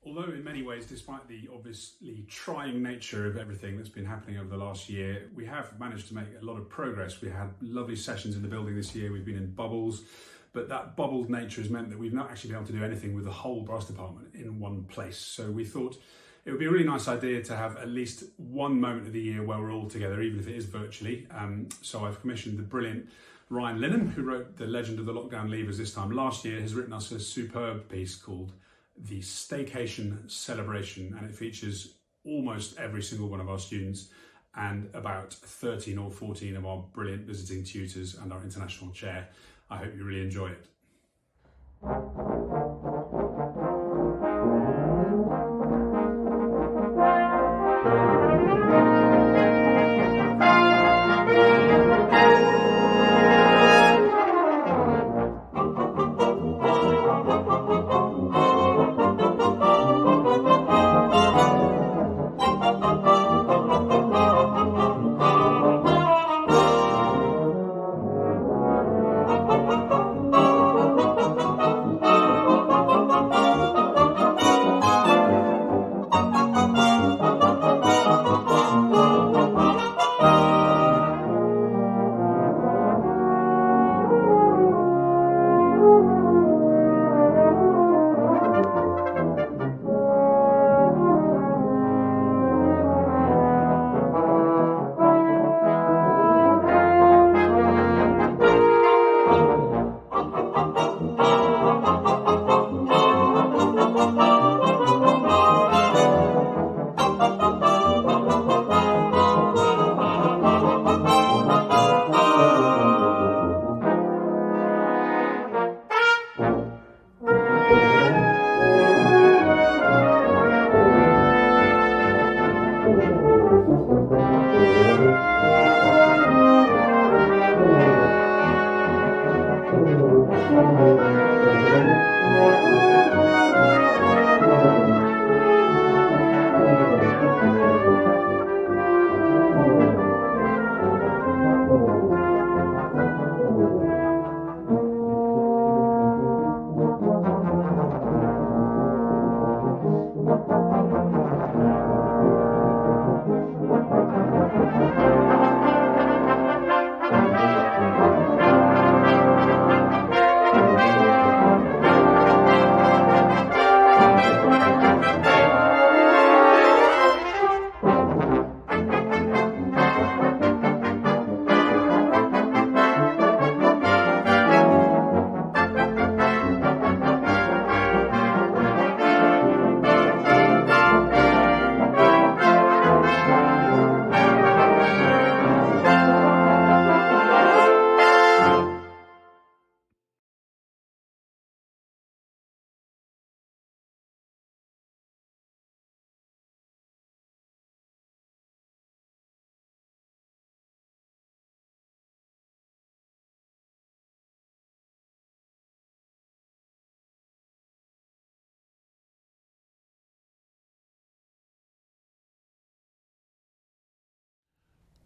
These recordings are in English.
Although in many ways, despite the obviously trying nature of everything that's been happening over the last year, we have managed to make a lot of progress. We had lovely sessions in the building this year. We've been in bubbles, but that bubbled nature has meant that we've not actually been able to do anything with the whole brass department in one place. So we thought it would be a really nice idea to have at least one moment of the year where we're all together, even if it is virtually. So I've commissioned the brilliant Ryan Linham, who wrote The Legend of the Lockdown Leavers this time last year, has written us a superb piece called The Staycation Celebration, and it features almost every single one of our students and about 13 or 14 of our brilliant visiting tutors and our international chair. I hope you really enjoy it.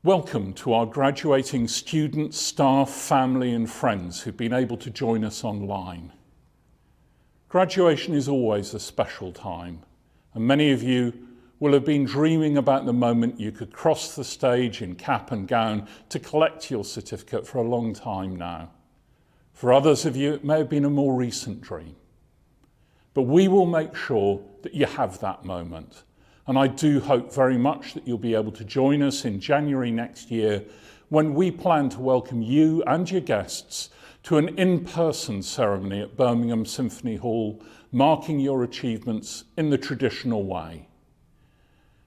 Welcome to our graduating students, staff, family and friends who've been able to join us online. Graduation is always a special time, and many of you will have been dreaming about the moment you could cross the stage in cap and gown to collect your certificate for a long time now. For others of you, it may have been a more recent dream. But we will make sure that you have that moment. And I do hope very much that you'll be able to join us in January next year when we plan to welcome you and your guests to an in-person ceremony at Birmingham Symphony Hall marking your achievements in the traditional way.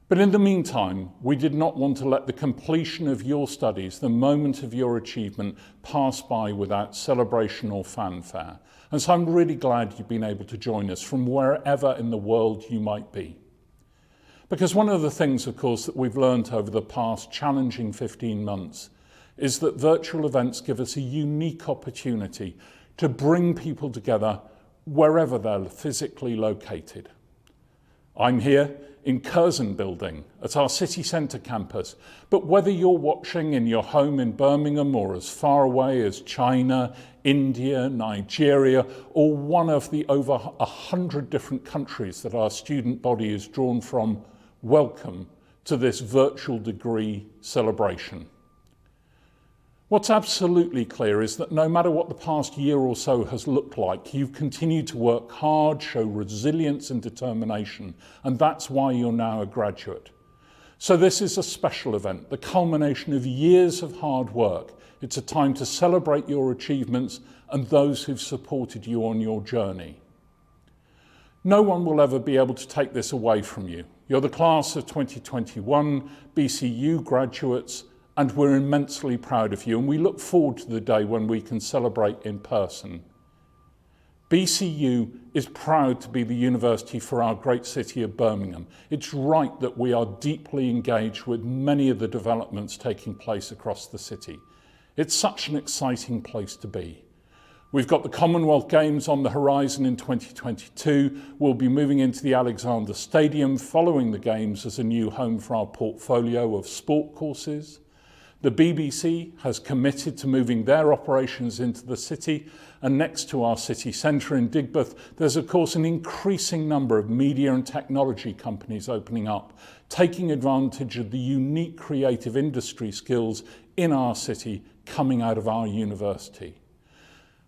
But in the meantime, we did not want to let the completion of your studies, the moment of your achievement, pass by without celebration or fanfare. And so I'm really glad you've been able to join us from wherever in the world you might be. Because one of the things, of course, that we've learned over the past challenging 15 months is that virtual events give us a unique opportunity to bring people together wherever they're physically located. I'm here in Curzon Building at our city centre campus, but whether you're watching in your home in Birmingham or as far away as China, India, Nigeria, or one of the over 100 different countries that our student body is drawn from, welcome to this virtual degree celebration. What's absolutely clear is that no matter what the past year or so has looked like, you've continued to work hard, show resilience and determination, and that's why you're now a graduate. So this is a special event, the culmination of years of hard work. It's a time to celebrate your achievements and those who've supported you on your journey. No one will ever be able to take this away from you. You're the class of 2021 BCU graduates, and we're immensely proud of you, and we look forward to the day when we can celebrate in person. BCU is proud to be the university for our great city of Birmingham. It's right that we are deeply engaged with many of the developments taking place across the city. It's such an exciting place to be. We've got the Commonwealth Games on the horizon in 2022. We'll be moving into the Alexander Stadium following the Games as a new home for our portfolio of sport courses. The BBC has committed to moving their operations into the city, and next to our city centre in Digbeth, there's of course an increasing number of media and technology companies opening up, taking advantage of the unique creative industry skills in our city coming out of our university.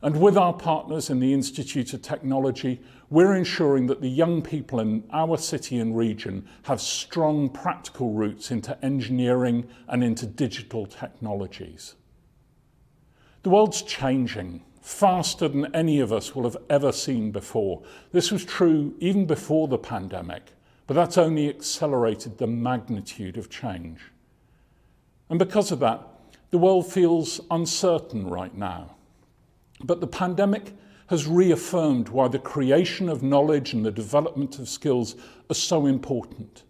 And with our partners in the Institute of Technology, we're ensuring that the young people in our city and region have strong practical roots into engineering and into digital technologies. The world's changing faster than any of us will have ever seen before. This was true even before the pandemic, but that's only accelerated the magnitude of change. And because of that, the world feels uncertain right now. But the pandemic has reaffirmed why the creation of knowledge and the development of skills are so important.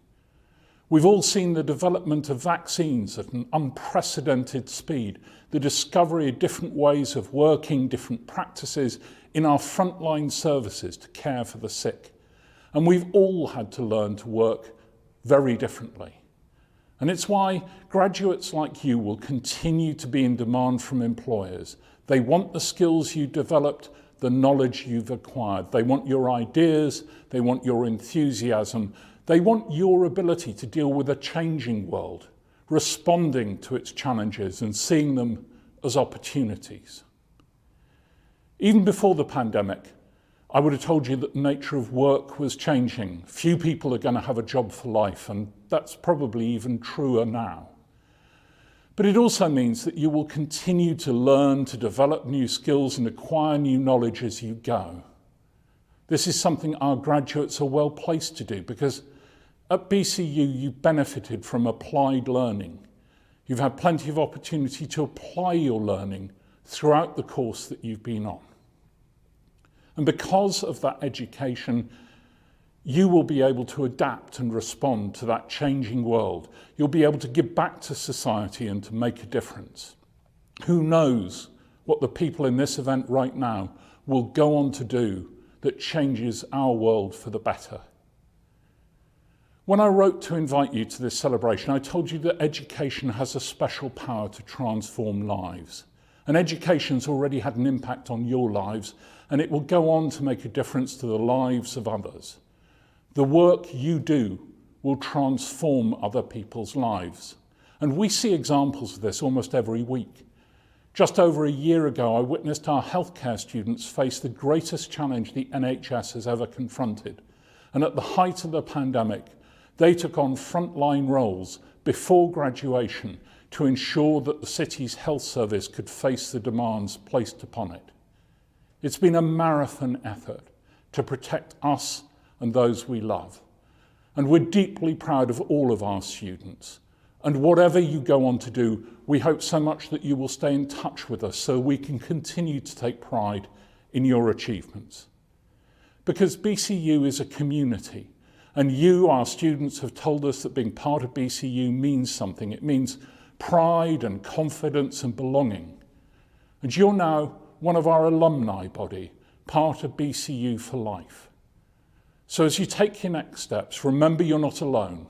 We've all seen the development of vaccines at an unprecedented speed, the discovery of different ways of working, different practices in our frontline services to care for the sick. And we've all had to learn to work very differently. And it's why graduates like you will continue to be in demand from employers. They want the skills you developed, the knowledge you've acquired. They want your ideas, they want your enthusiasm, they want your ability to deal with a changing world, responding to its challenges and seeing them as opportunities. Even before the pandemic, I would have told you that the nature of work was changing. Few people are going to have a job for life, and that's probably even truer now. But it also means that you will continue to learn, to develop new skills and acquire new knowledge as you go. This is something our graduates are well placed to do because at BCU you benefited from applied learning. You've had plenty of opportunity to apply your learning throughout the course that you've been on. And because of that education, you will be able to adapt and respond to that changing world. You'll be able to give back to society and to make a difference. Who knows what the people in this event right now will go on to do that changes our world for the better. When I wrote to invite you to this celebration, I told you that education has a special power to transform lives. And education's already had an impact on your lives, and it will go on to make a difference to the lives of others. The work you do will transform other people's lives. And we see examples of this almost every week. Just over a year ago, I witnessed our healthcare students face the greatest challenge the NHS has ever confronted. And at the height of the pandemic, they took on frontline roles before graduation to ensure that the city's health service could face the demands placed upon it. It's been a marathon effort to protect us and those we love. And we're deeply proud of all of our students. And whatever you go on to do, we hope so much that you will stay in touch with us so we can continue to take pride in your achievements. Because BCU is a community, and you, our students, have told us that being part of BCU means something. It means pride and confidence and belonging. And you're now one of our alumni body, part of BCU for life. So as you take your next steps, remember you're not alone.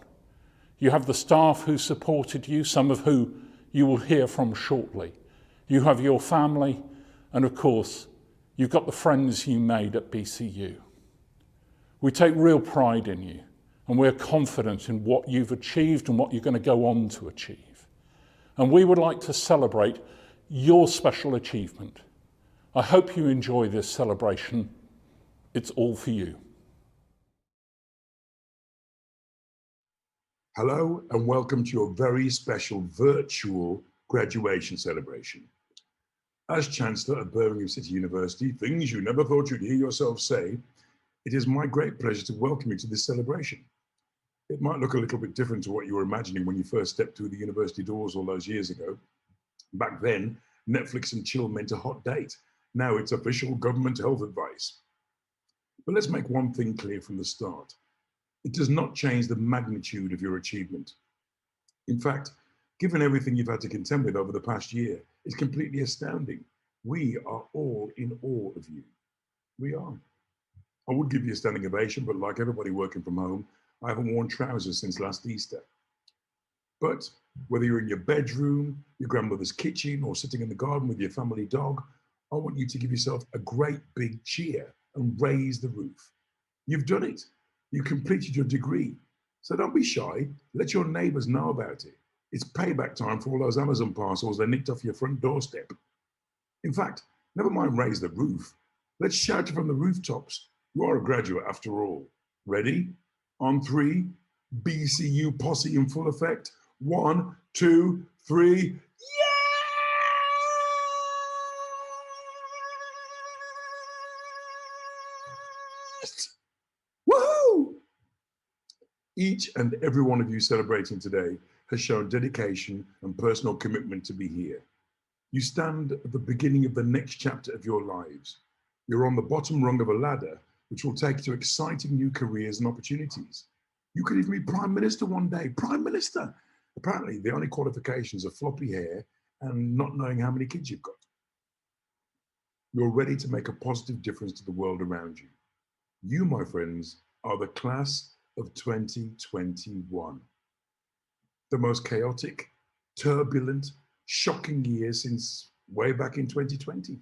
You have the staff who supported you, some of who you will hear from shortly. You have your family, and of course, you've got the friends you made at BCU. We take real pride in you, and we're confident in what you've achieved and what you're going to go on to achieve. And we would like to celebrate your special achievement. I hope you enjoy this celebration. It's all for you. Hello and welcome to your very special virtual graduation celebration. As Chancellor of Birmingham City University, things you never thought you'd hear yourself say, it is my great pleasure to welcome you to this celebration. It might look a little bit different to what you were imagining when you first stepped through the university doors all those years ago. Back then, Netflix and chill meant a hot date. Now it's official government health advice. But let's make one thing clear from the start. It does not change the magnitude of your achievement. In fact, given everything you've had to contend with over the past year, it's completely astounding. We are all in awe of you. We are. I would give you a standing ovation, but like everybody working from home, I haven't worn trousers since last Easter. But whether you're in your bedroom, your grandmother's kitchen, or sitting in the garden with your family dog, I want you to give yourself a great big cheer and raise the roof. You've done it. You completed your degree. So don't be shy. Let your neighbors know about it. It's payback time for all those Amazon parcels they nicked off your front doorstep. In fact, never mind raise the roof. Let's shout it from the rooftops. You are a graduate after all. Ready? On three, BCU posse in full effect. 1, 2, 3. Yes! Woohoo! Each and every one of you celebrating today has shown dedication and personal commitment to be here. You stand at the beginning of the next chapter of your lives. You're on the bottom rung of a ladder, which will take you to exciting new careers and opportunities. You could even be Prime Minister one day. Prime Minister! Apparently, the only qualifications are floppy hair and not knowing how many kids you've got. You're ready to make a positive difference to the world around you. You, my friends, are the class of 2021. The most chaotic, turbulent, shocking year since way back in 2020.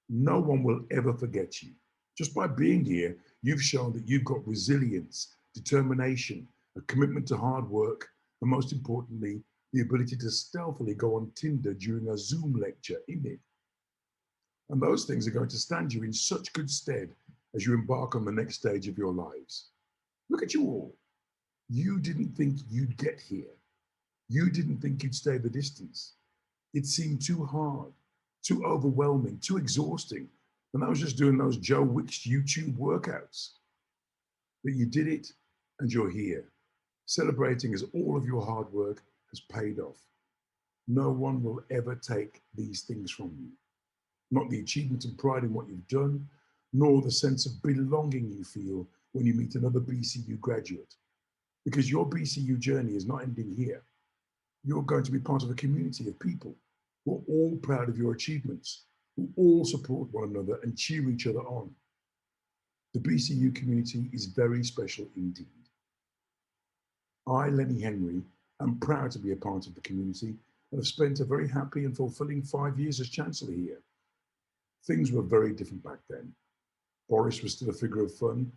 No one will ever forget you. Just by being here, you've shown that you've got resilience, determination, a commitment to hard work, and most importantly, the ability to stealthily go on Tinder during a Zoom lecture in it. And those things are going to stand you in such good stead as you embark on the next stage of your lives. Look at you all. You didn't think you'd get here. You didn't think you'd stay the distance. It seemed too hard, too overwhelming, too exhausting. And I was just doing those Joe Wicks YouTube workouts. But you did it, and you're here, celebrating as all of your hard work has paid off. No one will ever take these things from you. Not the achievement and pride in what you've done, nor the sense of belonging you feel when you meet another BCU graduate. Because your BCU journey is not ending here. You're going to be part of a community of people who are all proud of your achievements, who all support one another and cheer each other on. The BCU community is very special indeed. I, Lenny Henry, am proud to be a part of the community and have spent a very happy and fulfilling 5 years as Chancellor here. Things were very different back then. Boris was still a figure of fun,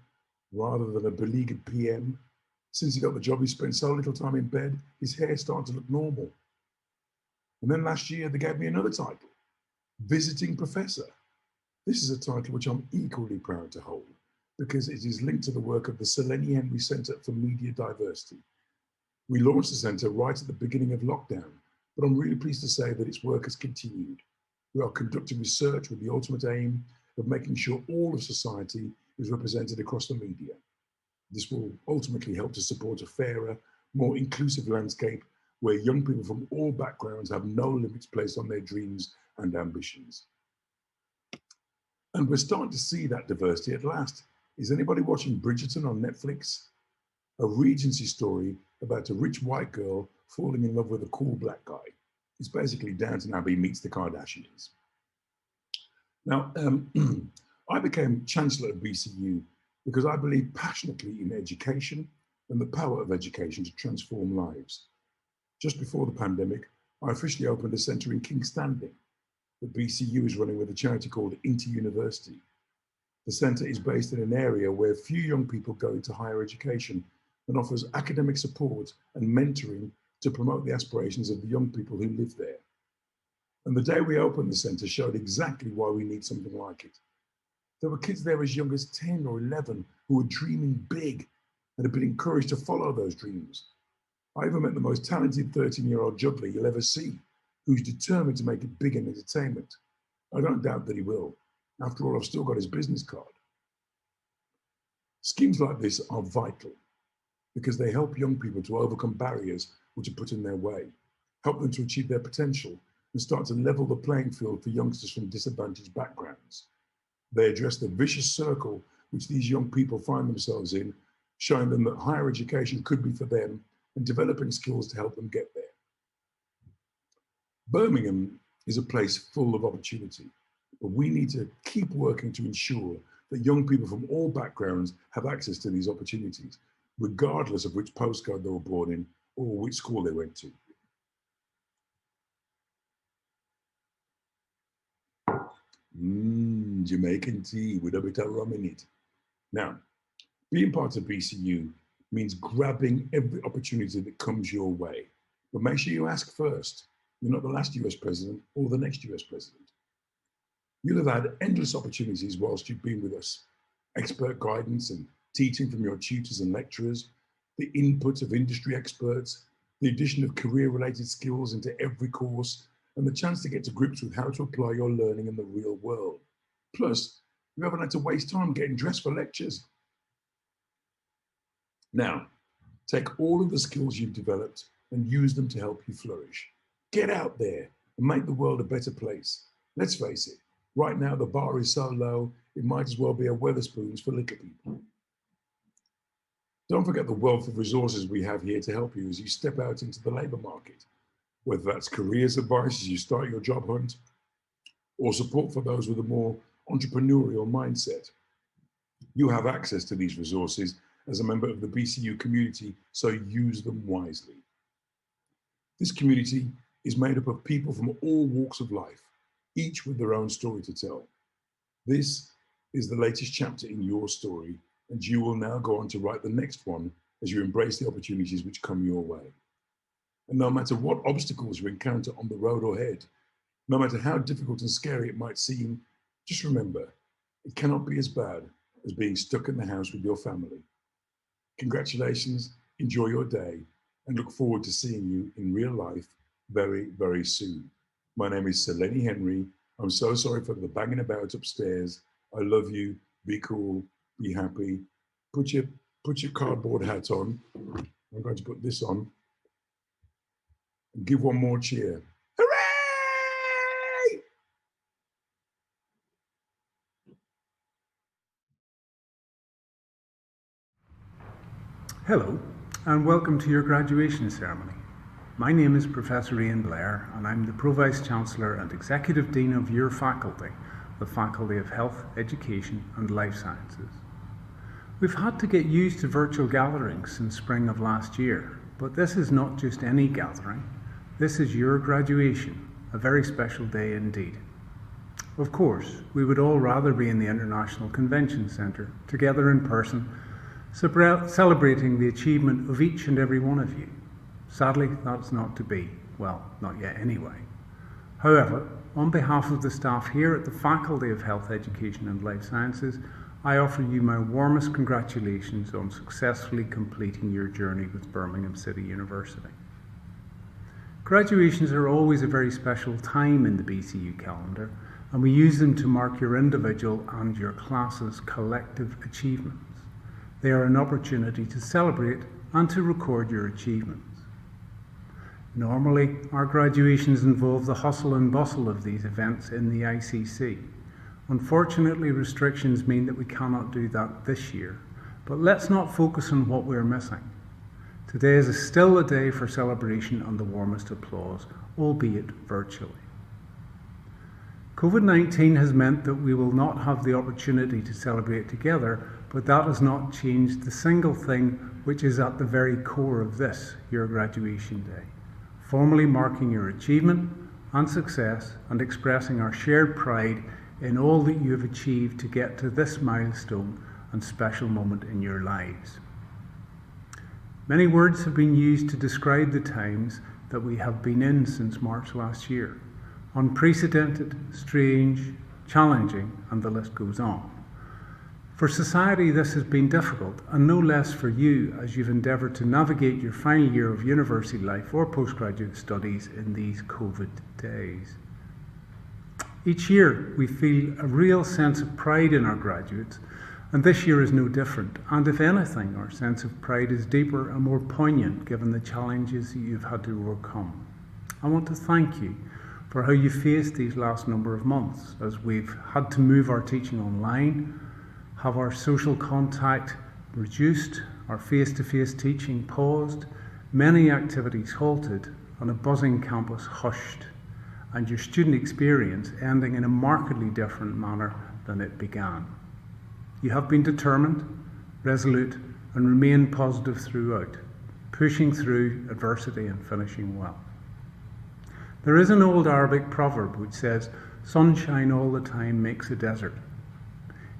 rather than a beleaguered PM. Since he got the job, he spent so little time in bed, his hair started to look normal. And then last year, they gave me another title, Visiting Professor. This is a title which I'm equally proud to hold, because it is linked to the work of the Sir Lenny Henry Centre for Media Diversity. We launched the centre right at the beginning of lockdown, but I'm really pleased to say that its work has continued. We are conducting research with the ultimate aim of making sure all of society is represented across the media. This will ultimately help to support a fairer, more inclusive landscape where young people from all backgrounds have no limits placed on their dreams and ambitions. And we're starting to see that diversity at last. Is anybody watching Bridgerton on Netflix? A Regency story about a rich white girl falling in love with a cool black guy. It's basically Downton Abbey meets the Kardashians. Now, I became Chancellor of BCU because I believe passionately in education and the power of education to transform lives. Just before the pandemic, I officially opened a centre in King's Standing that BCU is running with a charity called Inter-University. The centre is based in an area where few young people go into higher education and offers academic support and mentoring to promote the aspirations of the young people who live there. And the day we opened the centre showed exactly why we need something like it. There were kids there as young as 10 or 11 who were dreaming big and had been encouraged to follow those dreams. I even met the most talented 13-year-old juggler you'll ever see, who's determined to make it big in entertainment. I don't doubt that he will. After all, I've still got his business card. Schemes like this are vital because they help young people to overcome barriers which are put in their way, help them to achieve their potential, and start to level the playing field for youngsters from disadvantaged backgrounds. They address the vicious circle which these young people find themselves in, showing them that higher education could be for them and developing skills to help them get there. Birmingham is a place full of opportunity, but we need to keep working to ensure that young people from all backgrounds have access to these opportunities, regardless of which postcode they were born in or which school they went to. Jamaican tea with a bit of rum in it. Now, being part of BCU means grabbing every opportunity that comes your way. But make sure you ask first. You're not the last US president or the next US president. You'll have had endless opportunities whilst you've been with us. Expert guidance and teaching from your tutors and lecturers, the input of industry experts, the addition of career-related skills into every course, and the chance to get to grips with how to apply your learning in the real world. Plus, you haven't had to waste time getting dressed for lectures. Now, take all of the skills you've developed and use them to help you flourish. Get out there and make the world a better place. Let's face it, right now the bar is so low, it might as well be a Wetherspoons for little people. Don't forget the wealth of resources we have here to help you as you step out into the labour market, whether that's careers advice as you start your job hunt, or support for those with a more entrepreneurial mindset. You have access to these resources as a member of the BCU community, so use them wisely. This community is made up of people from all walks of life, each with their own story to tell. This is the latest chapter in your story, and you will now go on to write the next one as you embrace the opportunities which come your way. And no matter what obstacles you encounter on the road ahead, no matter how difficult and scary it might seem, just remember, it cannot be as bad as being stuck in the house with your family. Congratulations, enjoy your day, and look forward to seeing you in real life very, very soon. My name is Sir Lenny Henry. I'm so sorry for the banging about upstairs. I love you. Be cool. Be happy. Put your cardboard hat on. I'm going to put this on. And give one more cheer. Hooray! Hello, and welcome to your graduation ceremony. My name is Professor Ian Blair, and I'm the Pro-Vice Chancellor and Executive Dean of your faculty, the Faculty of Health, Education and Life Sciences. We've had to get used to virtual gatherings since spring of last year, but this is not just any gathering. This is your graduation, a very special day indeed. Of course, we would all rather be in the International Convention Centre, together in person, celebrating the achievement of each and every one of you. Sadly, that's not to be. Well, not yet anyway. However, on behalf of the staff here at the Faculty of Health, Education and Life Sciences, I offer you my warmest congratulations on successfully completing your journey with Birmingham City University. Graduations are always a very special time in the BCU calendar, and we use them to mark your individual and your class's collective achievements. They are an opportunity to celebrate and to record your achievements. Normally, our graduations involve the hustle and bustle of these events in the ICC. Unfortunately, restrictions mean that we cannot do that this year, but let's not focus on what we're missing. Today is still a day for celebration and the warmest applause, albeit virtually. COVID-19 has meant that we will not have the opportunity to celebrate together, but that has not changed the single thing which is at the very core of this, your graduation day. Formally marking your achievement and success and expressing our shared pride in all that you have achieved to get to this milestone and special moment in your lives. Many words have been used to describe the times that we have been in since March last year. Unprecedented, strange, challenging, and the list goes on. For society, this has been difficult, and no less for you as you've endeavoured to navigate your final year of university life or postgraduate studies in these COVID days. Each year, we feel a real sense of pride in our graduates, and this year is no different. And if anything, our sense of pride is deeper and more poignant given the challenges that you've had to overcome. I want to thank you for how you faced these last number of months as we've had to move our teaching online, have our social contact reduced, our face-to-face teaching paused, many activities halted, and a buzzing campus hushed, and your student experience ending in a markedly different manner than it began. You have been determined, resolute, and remain positive throughout, pushing through adversity and finishing well. There is an old Arabic proverb which says, "Sunshine all the time makes a desert."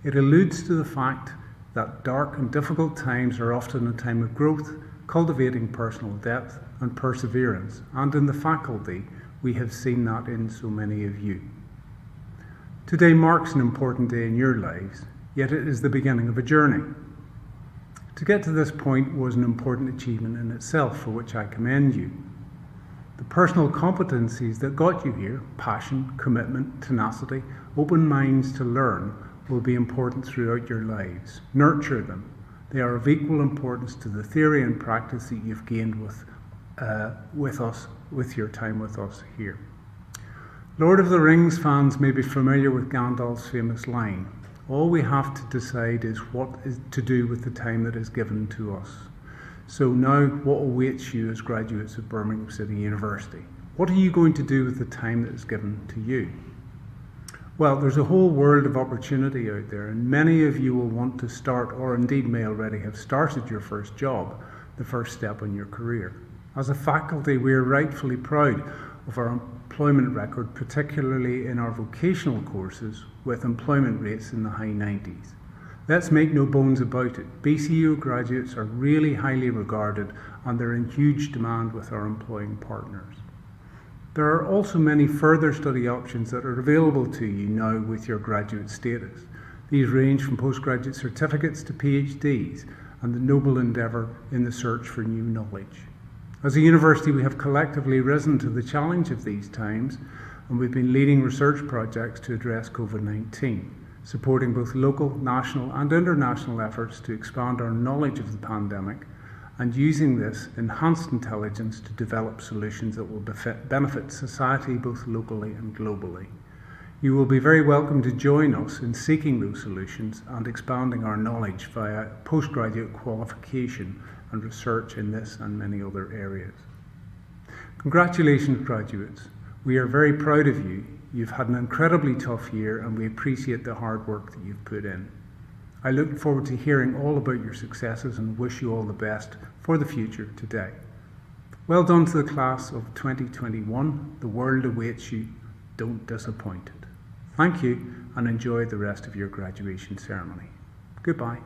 It alludes to the fact that dark and difficult times are often a time of growth, cultivating personal depth and perseverance, and in the faculty, we have seen that in so many of you. Today marks an important day in your lives, yet it is the beginning of a journey. To get to this point was an important achievement in itself, for which I commend you. The personal competencies that got you here, passion, commitment, tenacity, open minds to learn, will be important throughout your lives. Nurture them. They are of equal importance to the theory and practice that you've gained with your time with us here. Lord of the Rings fans may be familiar with Gandalf's famous line, "All we have to decide is what is to do with the time that is given to us." So now, what awaits you as graduates of Birmingham City University? What are you going to do with the time that is given to you? Well, there's a whole world of opportunity out there, and many of you will want to start, or indeed may already have started your first job, the first step in your career. As a faculty, we are rightfully proud of our employment record, particularly in our vocational courses, with employment rates in the high 90s. Let's make no bones about it. BCU graduates are really highly regarded, and they're in huge demand with our employing partners. There are also many further study options that are available to you now with your graduate status. These range from postgraduate certificates to PhDs, and the noble endeavour in the search for new knowledge. As a university, we have collectively risen to the challenge of these times, and we've been leading research projects to address COVID-19. Supporting both local, national and international efforts to expand our knowledge of the pandemic, and using this enhanced intelligence to develop solutions that will benefit society both locally and globally. You will be very welcome to join us in seeking those solutions and expanding our knowledge via postgraduate qualification and research in this and many other areas. Congratulations, graduates. We are very proud of you. You've had an incredibly tough year, and we appreciate the hard work that you've put in. I look forward to hearing all about your successes and wish you all the best for the future today. Well done to the class of 2021. The world awaits you. Don't disappoint it. Thank you, and enjoy the rest of your graduation ceremony. Goodbye.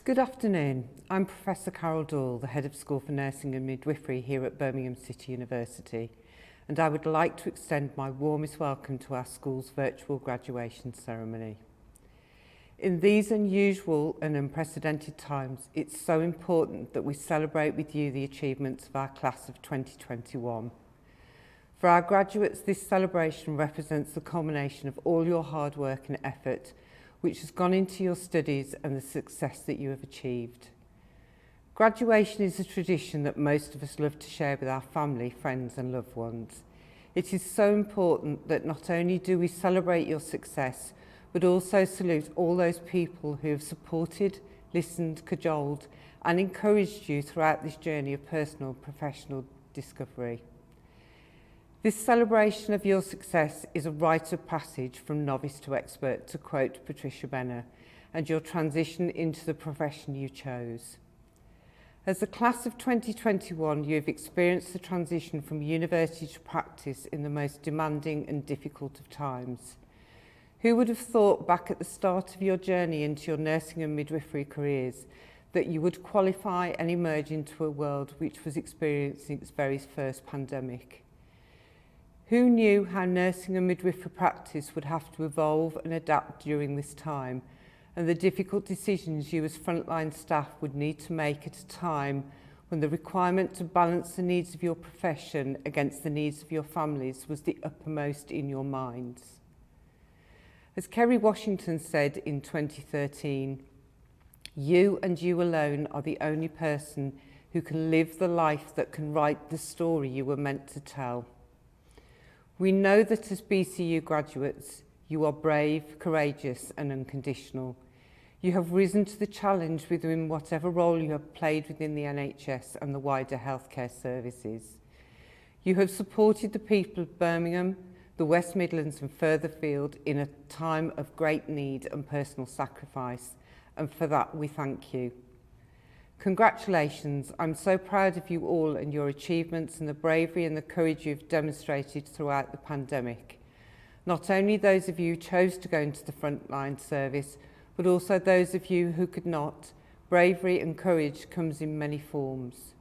Good afternoon. I'm Professor Carol Doyle, the Head of School for Nursing and Midwifery here at Birmingham City University, and I would like to extend my warmest welcome to our school's virtual graduation ceremony. In these unusual and unprecedented times, it's so important that we celebrate with you the achievements of our class of 2021. For our graduates, this celebration represents the culmination of all your hard work and effort, which has gone into your studies and the success that you have achieved. Graduation is a tradition that most of us love to share with our family, friends and loved ones. It is so important that not only do we celebrate your success, but also salute all those people who have supported, listened, cajoled and encouraged you throughout this journey of personal and professional discovery. This celebration of your success is a rite of passage from novice to expert, to quote Patricia Benner, and your transition into the profession you chose. As the class of 2021, you have experienced the transition from university to practice in the most demanding and difficult of times. Who would have thought back at the start of your journey into your nursing and midwifery careers that you would qualify and emerge into a world which was experiencing its very first pandemic? Who knew how nursing and midwifery practice would have to evolve and adapt during this time, and the difficult decisions you as frontline staff would need to make at a time when the requirement to balance the needs of your profession against the needs of your families was the uppermost in your minds? As Kerry Washington said in 2013, "You and you alone are the only person who can live the life that can write the story you were meant to tell." We know that as BCU graduates, you are brave, courageous and unconditional. You have risen to the challenge within whatever role you have played within the NHS and the wider healthcare services. You have supported the people of Birmingham, the West Midlands and further afield in a time of great need and personal sacrifice, and for that we thank you. Congratulations. I'm so proud of you all and your achievements and the bravery and the courage you've demonstrated throughout the pandemic. Not only those of you who chose to go into the frontline service, but also those of you who could not. Bravery and courage comes in many forms.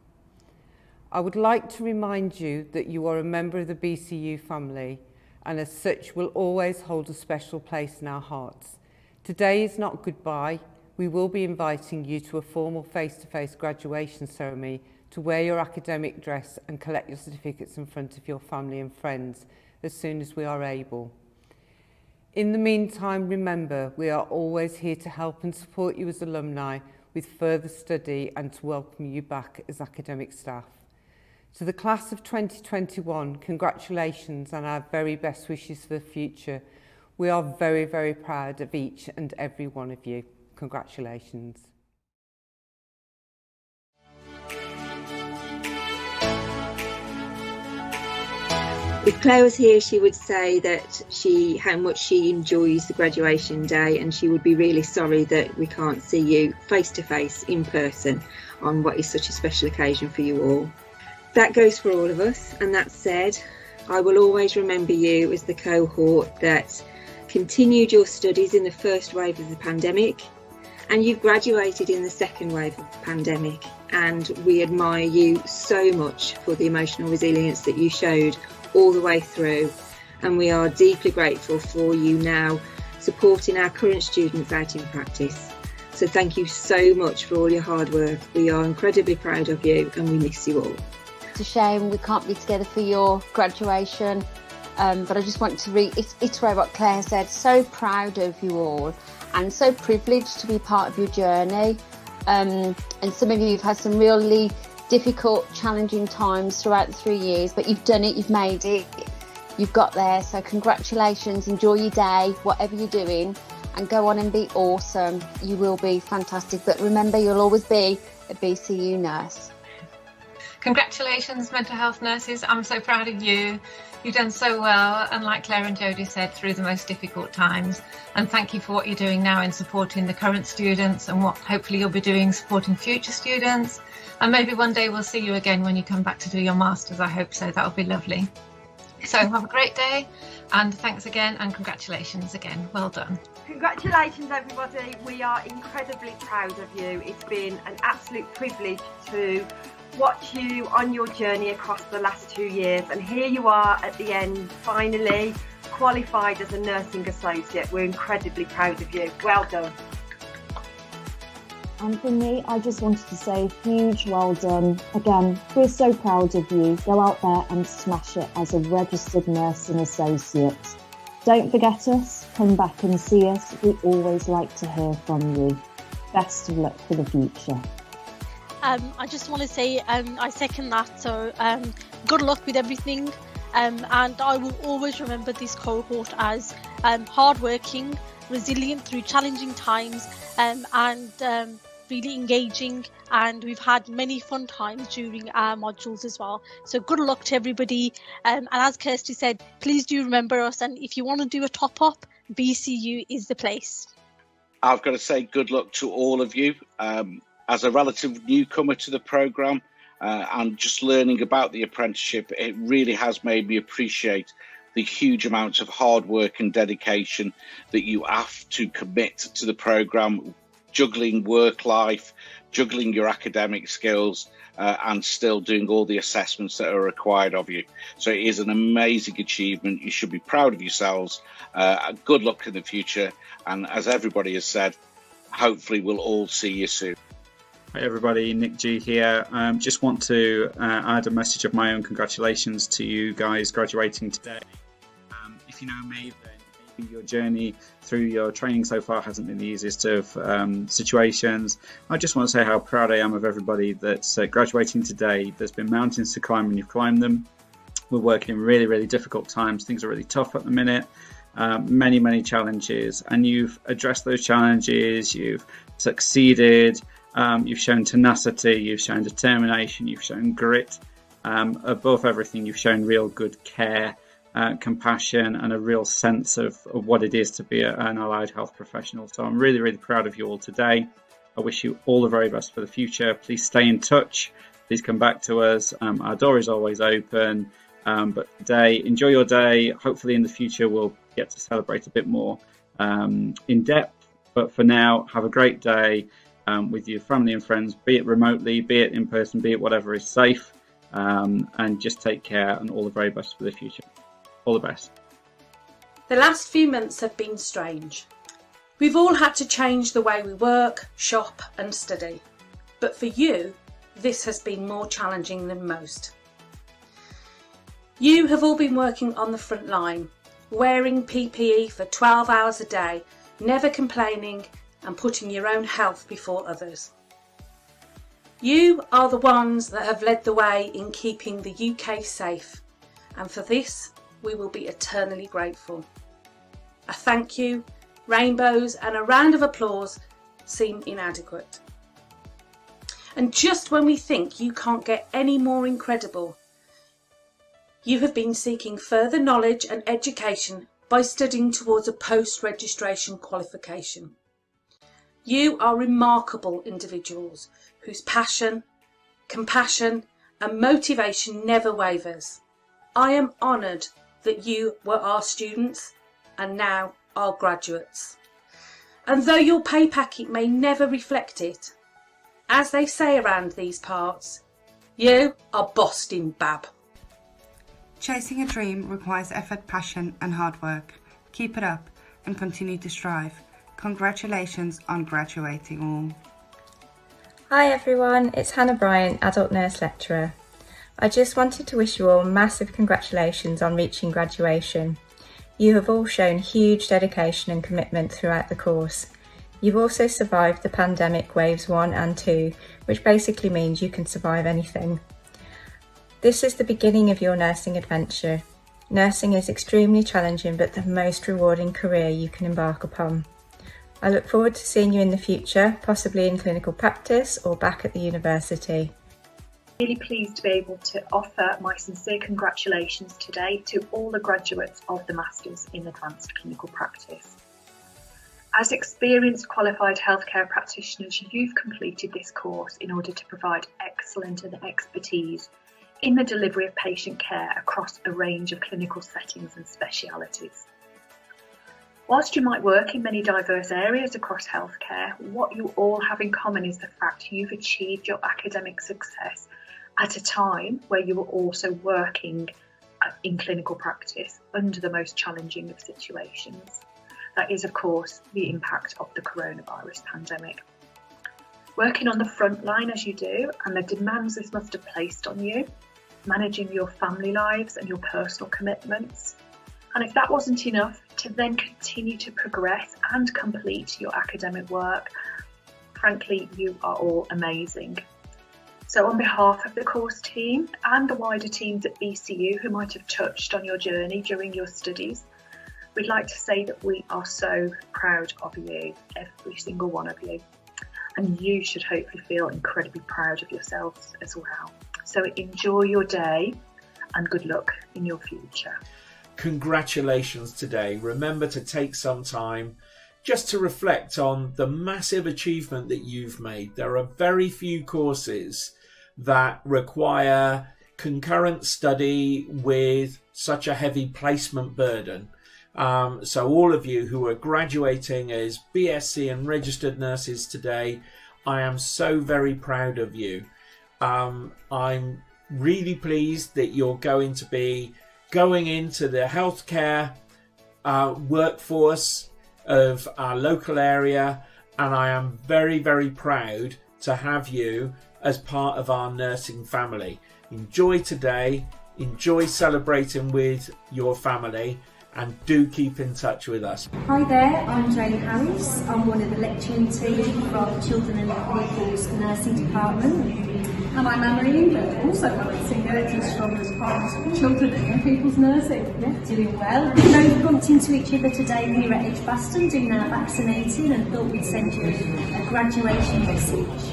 I would like to remind you that you are a member of the BCU family and as such will always hold a special place in our hearts. Today is not goodbye. We will be inviting you to a formal face-to-face graduation ceremony to wear your academic dress and collect your certificates in front of your family and friends as soon as we are able. In the meantime, remember, we are always here to help and support you as alumni with further study and to welcome you back as academic staff. To the class of 2021, congratulations and our very best wishes for the future. We are very, very proud of each and every one of you. Congratulations. If Claire was here, she would say that how much she enjoys the graduation day, and she would be really sorry that we can't see you face to face in person on what is such a special occasion for you all. That goes for all of us, and that said, I will always remember you as the cohort that continued your studies in the first wave of the pandemic, and you've graduated in the second wave of the pandemic, and we admire you so much for the emotional resilience that you showed all the way through, and we are deeply grateful for you now supporting our current students out in practice. So thank you so much for all your hard work. We are incredibly proud of you and we miss you all. It's a shame we can't be together for your graduation, but I just want to reiterate what Claire said. So proud of you all and so privileged to be part of your journey. And some of you have had some really difficult, challenging times throughout the 3 years, but you've done it, you've made it, you've got there. So congratulations, enjoy your day, whatever you're doing, and go on and be awesome. You will be fantastic, but remember, you'll always be a BCU nurse. Congratulations, mental health nurses. I'm so proud of you. You've done so well, and like Claire and Jodie said, through the most difficult times. And thank you for what you're doing now in supporting the current students and what hopefully you'll be doing supporting future students. And maybe one day we'll see you again when you come back to do your Masters. I hope so. That'll be lovely. So have a great day, and thanks again, and congratulations again. Well done. Congratulations, everybody. We are incredibly proud of you. It's been an absolute privilege to watch you on your journey across the last 2 years, and here you are at the end, finally qualified as a nursing associate. We're incredibly proud of you. Well done. And for me, I just wanted to say huge well done. Again, we're so proud of you. Go out there and smash it as a registered nursing associate. Don't forget us, come back and see us. We always like to hear from you. Best of luck for the future. I just want to say I second that, so good luck with everything, and I will always remember this cohort as hardworking, resilient through challenging times, and really engaging, and we've had many fun times during our modules as well. So good luck to everybody, and as Kirsty said, please do remember us, and if you want to do a top-up, BCU is the place. I've got to say good luck to all of you. As a relative newcomer to the programme and just learning about the apprenticeship, it really has made me appreciate the huge amounts of hard work and dedication that you have to commit to the programme, juggling work life, juggling your academic skills, and still doing all the assessments that are required of you. So it is an amazing achievement. You should be proud of yourselves. Good luck in the future. And as everybody has said, hopefully we'll all see you soon. Hi everybody, Nick G here. Just want to add a message of my own congratulations to you guys graduating today. If you know me, then maybe your journey through your training so far hasn't been the easiest of situations. I just want to say how proud I am of everybody that's graduating today. There's been mountains to climb and you've climbed them. We're working in really, really difficult times. Things are really tough at the minute. Many challenges, and you've addressed those challenges. You've succeeded. You've shown tenacity, you've shown determination, you've shown grit. Above everything, you've shown real good care, compassion, and a real sense of what it is to be an allied health professional. So I'm really, really proud of you all today. I wish you all the very best for the future. Please stay in touch. Please come back to us. Our door is always open. But today, enjoy your day. Hopefully in the future, we'll get to celebrate a bit more in depth. But for now, have a great day. With your family and friends, be it remotely, be it in person, be it whatever is safe, and just take care, and all the very best for the future. All the best. The last few months have been strange. We've all had to change the way we work, shop and study. But for you, this has been more challenging than most. You have all been working on the front line, wearing PPE for 12 hours a day, never complaining, and putting your own health before others. You are the ones that have led the way in keeping the UK safe, and for this we will be eternally grateful. A thank you, rainbows and a round of applause seem inadequate. And just when we think you can't get any more incredible, you have been seeking further knowledge and education by studying towards a post-registration qualification. You are remarkable individuals whose passion, compassion and motivation never wavers. I am honoured that you were our students and now our graduates. And though your pay packet may never reflect it, as they say around these parts, you are bossed in Bab. Chasing a dream requires effort, passion and hard work. Keep it up and continue to strive. Congratulations on graduating all. Hi everyone, it's Hannah Bryant, Adult Nurse Lecturer. I just wanted to wish you all massive congratulations on reaching graduation. You have all shown huge dedication and commitment throughout the course. You've also survived the pandemic waves 1 and 2, which basically means you can survive anything. This is the beginning of your nursing adventure. Nursing is extremely challenging but the most rewarding career you can embark upon. I look forward to seeing you in the future, possibly in clinical practice or back at the university. Really pleased to be able to offer my sincere congratulations today to all the graduates of the Masters in Advanced Clinical Practice. As experienced qualified healthcare practitioners, you've completed this course in order to provide excellent expertise in the delivery of patient care across a range of clinical settings and specialities. Whilst you might work in many diverse areas across healthcare, what you all have in common is the fact you've achieved your academic success at a time where you were also working in clinical practice under the most challenging of situations. That is, of course, the impact of the coronavirus pandemic. working on the front line as you do, and the demands this must have placed on you, managing your family lives and your personal commitments. And if that wasn't enough, to then continue to progress and complete your academic work. Frankly, you are all amazing. So on behalf of the course team and the wider teams at BCU who might have touched on your journey during your studies, we'd like to say that we are so proud of you, every single one of you. And you should hopefully feel incredibly proud of yourselves as well. So enjoy your day and good luck in your future. Congratulations today. Remember to take some time just to reflect on the massive achievement that you've made. There are very few courses that require concurrent study with such a heavy placement burden. So all of you who are graduating as BSc and registered nurses today, I am so very proud of you. I'm really pleased that you're going to be going into the healthcare workforce of our local area, and I am very, very proud to have you as part of our nursing family. Enjoy today, enjoy celebrating with your family, and do keep in touch with us. Hi there, I'm Jane Harris. I'm one of the lecturing team from Children and Young People's Nursing Department. And I'm Anne-Marie England, also one of the senior lecturers from as part of Children and Young People's Nursing. Yeah, doing well. We both bumped into each other today here at Edgbaston doing our vaccinating, and thought we'd send you a graduation message.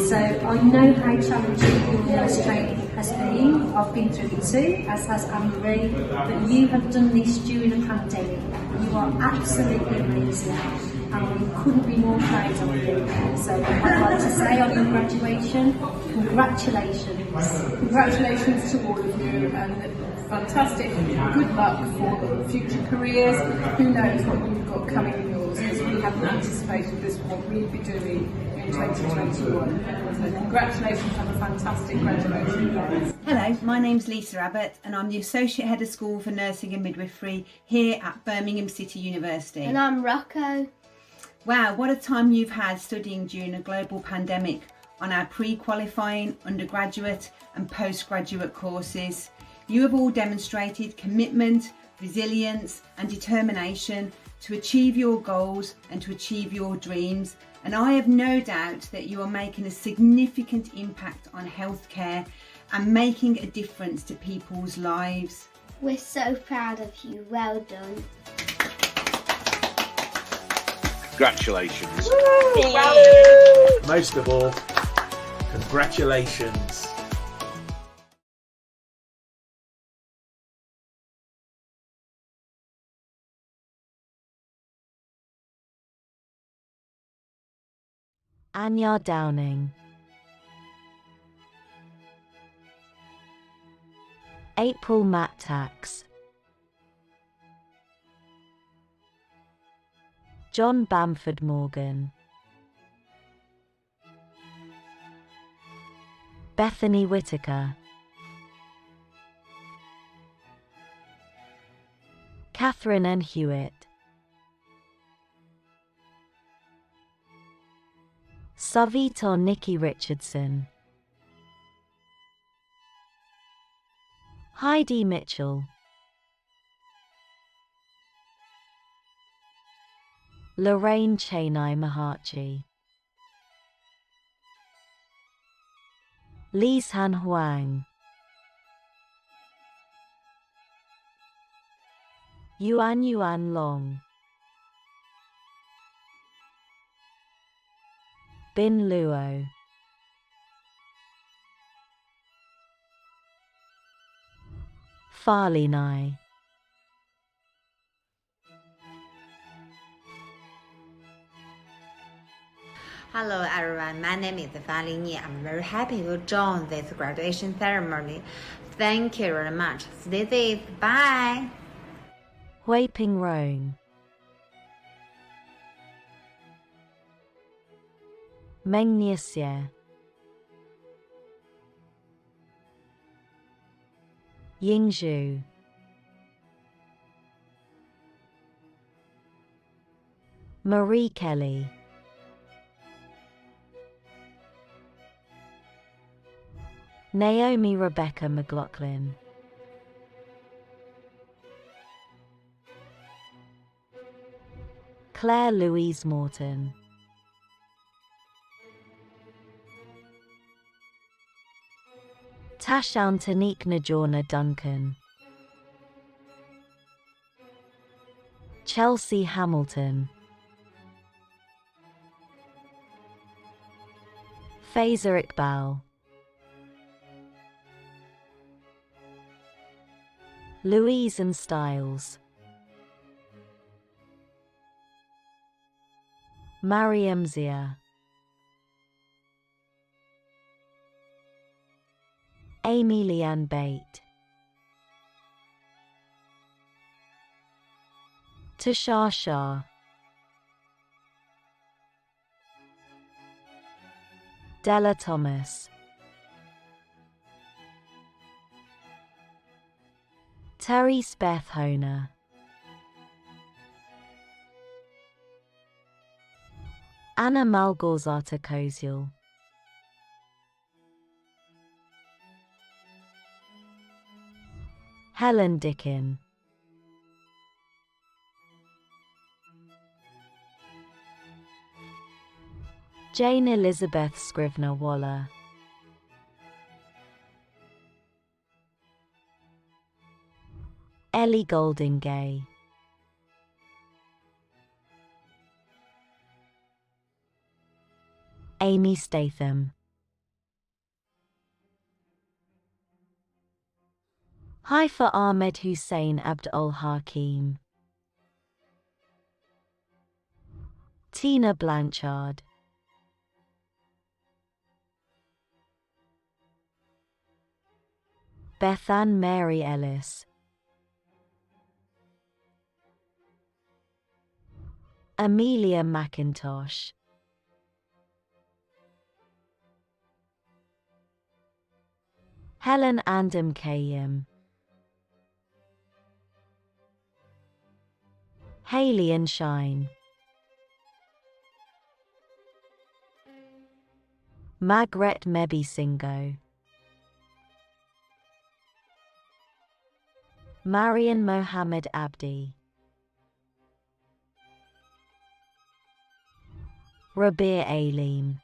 So I know how challenging your nurse training has been. I've been through it too, as has Anne-Marie, but you have done this during a pandemic. You are absolutely amazing, and we couldn't be more proud of you. So I'd like to say on your graduation, congratulations. Congratulations to all of you, and fantastic good luck for future careers. Who knows what you've got coming in yours, because we haven't anticipated this, what we'd be doing in 2021. So congratulations, have a fantastic graduation, guys. Hello, my name's Lisa Abbott, and I'm the Associate Head of School for Nursing and Midwifery here at Birmingham City University. And I'm Rocco. Wow, what a time you've had studying during a global pandemic on our pre-qualifying, undergraduate and postgraduate courses. You have all demonstrated commitment, resilience and determination to achieve your goals and to achieve your dreams. And I have no doubt that you are making a significant impact on healthcare and making a difference to people's lives. We're so proud of you. Well done. Congratulations. Woo! Most of all, congratulations. Anya Downing. April Mattax. John Bamford Morgan. Bethany Whitaker. Catherine N. Hewitt. Savita Nikki Richardson. Heidi Mitchell. Lorraine Chenai Maharchi. Lee San Huang. Yuan Long. Bin Luo. Farley Nai. Hello everyone, my name is Farley Ni. I'm very happy to join this graduation ceremony. Thank you very much. Stay safe. Bye. Hui Ping Rong. Meng Niesia. Ying Zhu. Marie Kelly. Naomi Rebecca McLaughlin, Claire Louise Morton, Tashan Tanique Najorna Duncan, Chelsea Hamilton, Faiza Iqbal, Louise and Styles, Mariam Zia, Amy Leanne Bate, Tushar Shah, Della Thomas, Therese Beth Honer, Anna Malgorzata Koziel, Helen Dickin, Jane Elizabeth Scrivener Waller, Ellie Goldingay, Amy Statham, Haifa Ahmed Hussein Abdul Hakim, Tina Blanchard, Bethann Mary Ellis, Amelia McIntosh, Helen Andam Kayim, Hayley and Shine, Magret Mebi Singo, Marian Mohammed Abdi, Rabir Alim,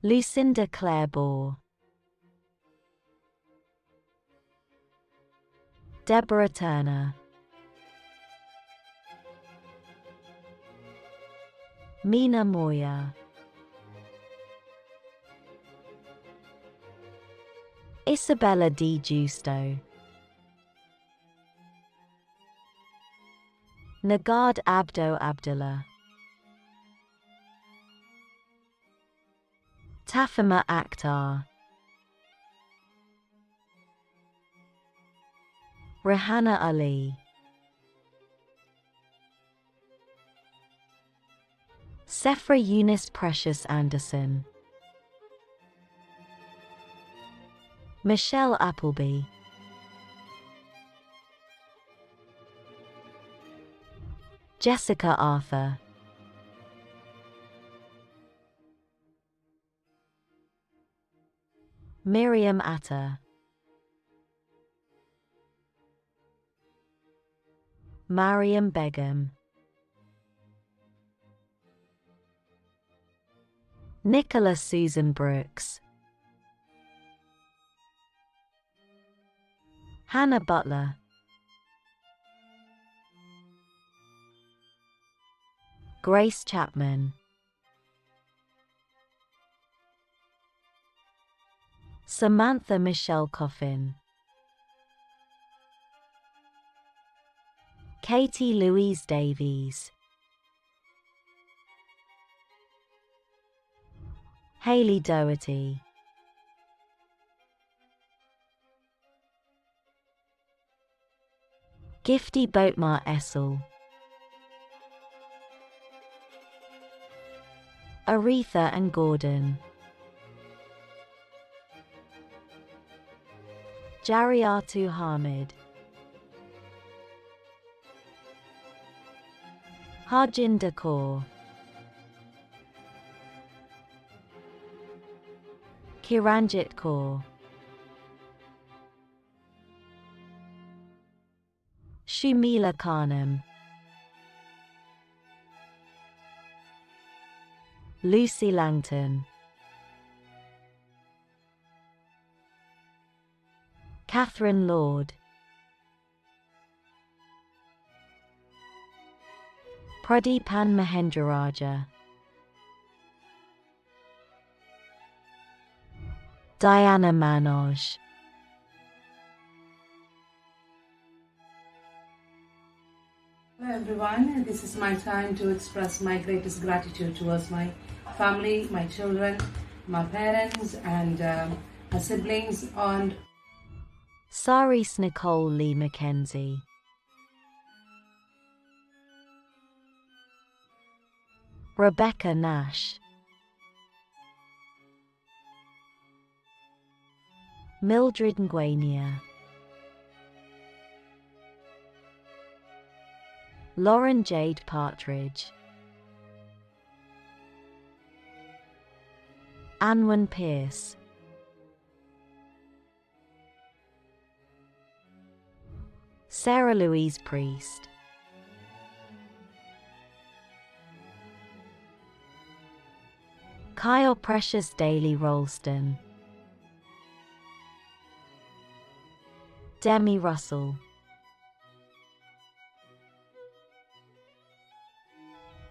Lucinda Clare Bohr, Deborah Turner, Mina Moya, Isabella D. Justo, Nagard Abdo Abdullah, Tafima Akhtar, Rehanna Ali, Sephra Eunice Precious Anderson, Michelle Appleby, Jessica Arthur, Miriam Atta, Mariam Begum, Nicola Susan Brooks, Hannah Butler, Grace Chapman, Samantha Michelle Coffin, Katie Louise Davies, Hayley Doherty, Gifty Boatmar Essel, Aretha and Gordon, Jariatu Hamid, Harjinder Kaur, Kiranjit Kaur, Shumila Khanam, Lucy Langton, Catherine Lord, Pradeepan Mahendraraja, Diana Manoj, Hello everyone, this is my time to express my greatest gratitude towards my family, my children, my parents and my siblings and Saris Nicole Lee Mackenzie, Rebecca Nash, Mildred Nguenia, Lauren Jade Partridge, Anwen Pierce, Sarah Louise Priest, Kyle Precious Daly Rolston, Demi Russell,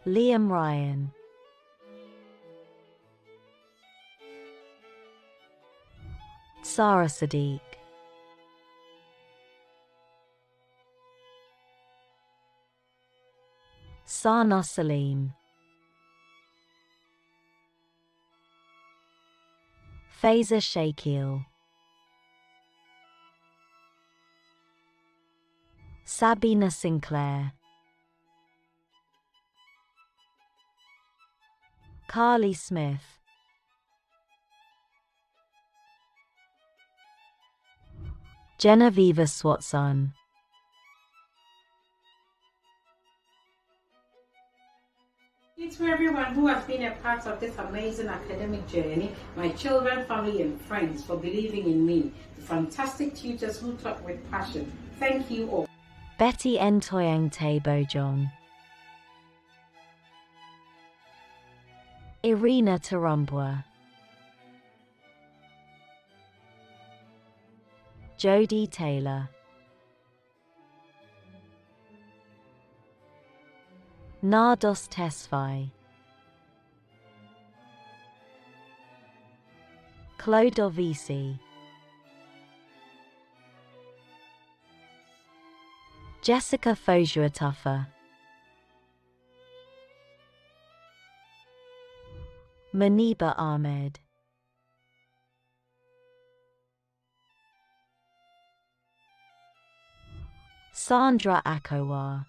Liam Ryan, Sarah Sadiq, Sana Salim, Faiza Shakil, Sabina Sinclair, Carly Smith, Genevieve Swatson, It's for everyone who has been a part of this amazing academic journey, my children, family and friends for believing in me, the fantastic tutors who taught with passion. Thank you all. Betty Ntoyang Bojong, Irina Tarumbwa, Jodie Taylor, Nardos Tesfaye, Claude Ovisi, Jessica Fojuatuffa, Maniba Ahmed, Sandra Akowar,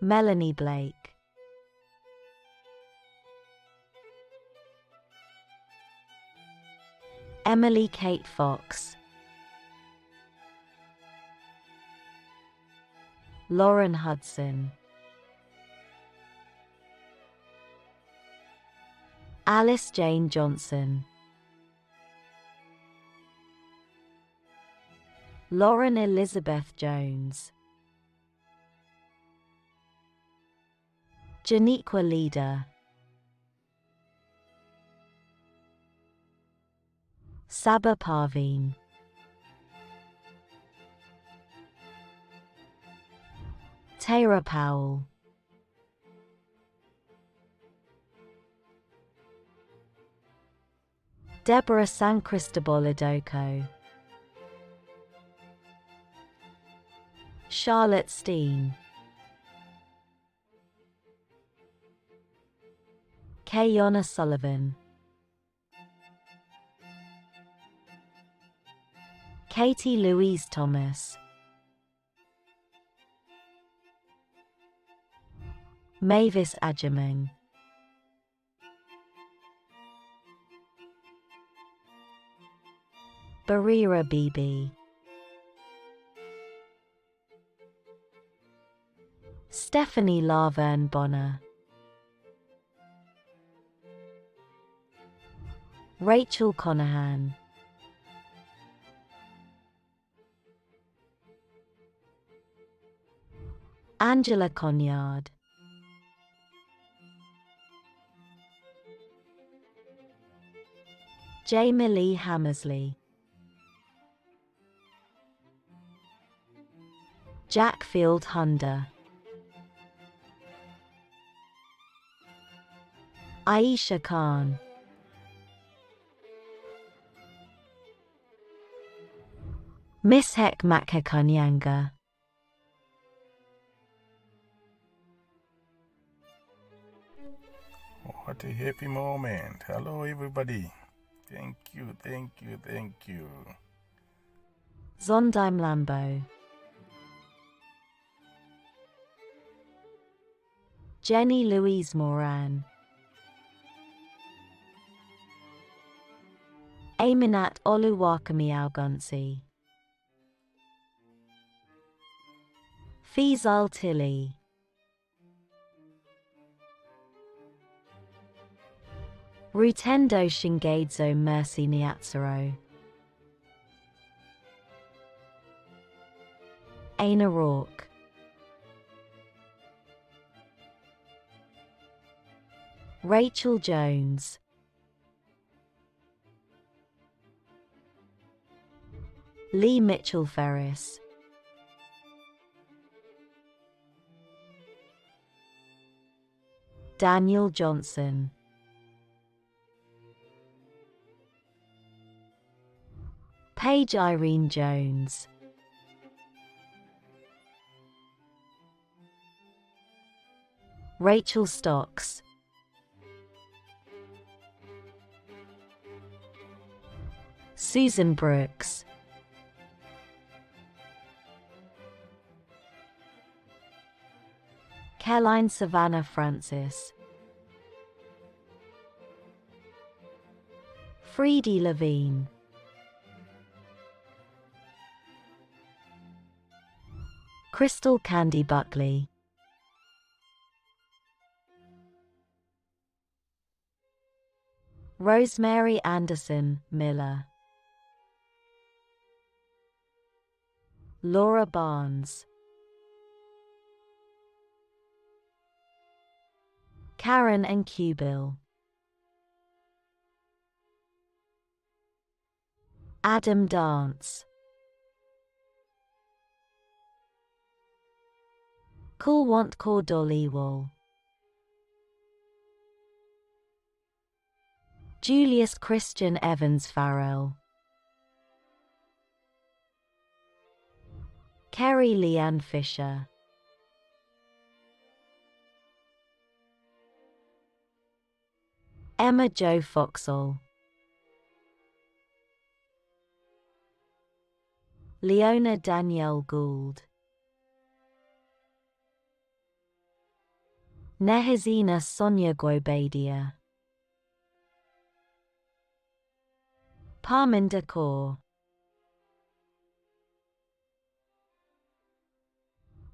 Melanie Blake, Emily Kate Fox, Lauren Hudson, Alice Jane Johnson, Lauren Elizabeth Jones, Janiqua Leader, Saba Parveen, Tara Powell, Deborah San Cristobal Idoko, Charlotte Steen, Kayona Sullivan, Katie Louise Thomas, Mavis Agerman, Barira Bibi, Stephanie Laverne Bonner, Rachel Conahan, Angela Conyard, Jamie Lee Hammersley, Jackfield Hunter, Aisha Khan, Mishek Makhakanyanga, What a happy moment. Hello, everybody. Thank you, thank you, thank you. Zondime Lambo, Jenny Louise Moran, Aminat Oluwakami Algunsi, Fizal Tilly, Rutendo Shingedzo Mercy Niatsuro, Aina Rourke, Rachel Jones, Lee Mitchell Ferris, Daniel Johnson, Paige Irene Jones, Rachel Stocks, Susan Brooks, Caroline Savannah Francis, Freedy Levine, Crystal Candy Buckley, Rosemary Anderson Miller, Laura Barnes, Karen and Cubill, Adam Dance, Kulwant Cordoliwal, Julius Christian Evans Farrell, Kerry Leanne Fisher, Emma Jo Foxall, Leona Danielle Gould, Nehezina Sonia Gwobadia, Parminder Kaur,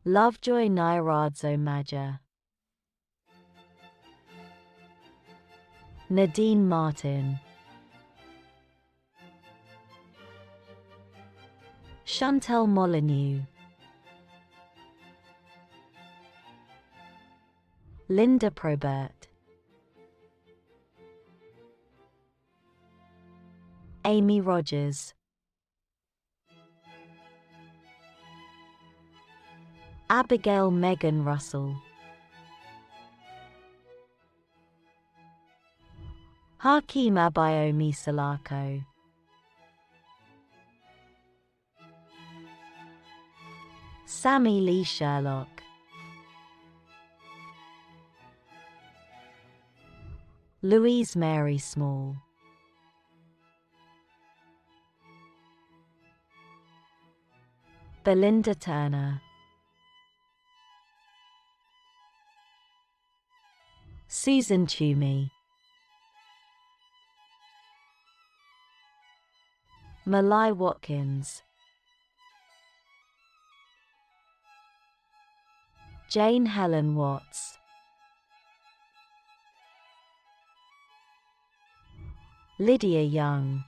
Lovejoy Nairadzo Maja, Nadine Martin, Chantel Molyneux, Linda Probert, Amy Rogers, Abigail Megan Russell, Hakeem Abayomi Salako, Sammy Lee Sherlock, Louise Mary Small, Belinda Turner, Susan Toomey, Malai Watkins, Jane Helen Watts, Lydia Young,